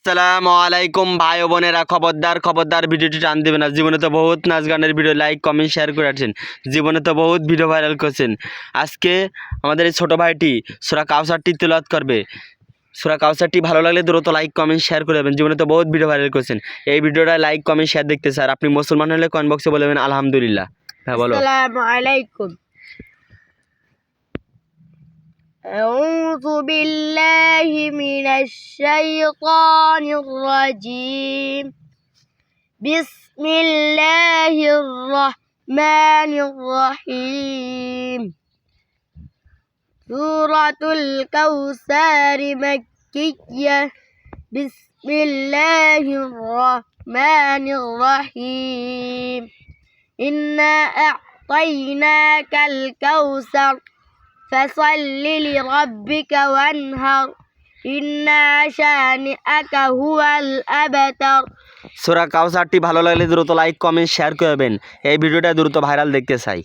আসসালামু আলাইকুম ভাই ও বোনেরা, খবরদার ভিডিওটি টান দেবেন না। জীবনে তো বহুত নাচ গানের ভিডিও লাইক কমেন্ট শেয়ার করে আছেন, জীবনে তো বহুত ভিডিও ভাইরাল করছেন। আজকে আমাদের এই ছোটো ভাইটি সূরা কাউসারটি তিলাওয়াত করবে। সূরা কাউসারটি ভালো লাগলে দ্রুত লাইক কমেন্ট শেয়ার করে দেবেন। জীবনে তো বহুত ভিডিও ভাইরাল করছেন, এই ভিডিওটা লাইক কমেন্ট শেয়ার দেখতে স্যার। আপনি মুসলমান হলে কমেন্ট বক্সে বলবেন আলহামদুলিল্লাহ। হ্যাঁ বলো। আসসালামু আলাইকুম। أعوذ بالله من الشيطان الرجيم. بسم الله الرحمن الرحيم. سورة الكوثر مكية. بسم الله الرحمن الرحيم. إنا أعطيناك الكوثر فصل لربك وانهر إن شانئك هو الأبتر. সূরা কাউসারটি ভালো লাগলে দ্রুত লাইক কমেন্ট শেয়ার করবেন। এই ভিডিওটা দ্রুত ভাইরাল দেখতে চাই।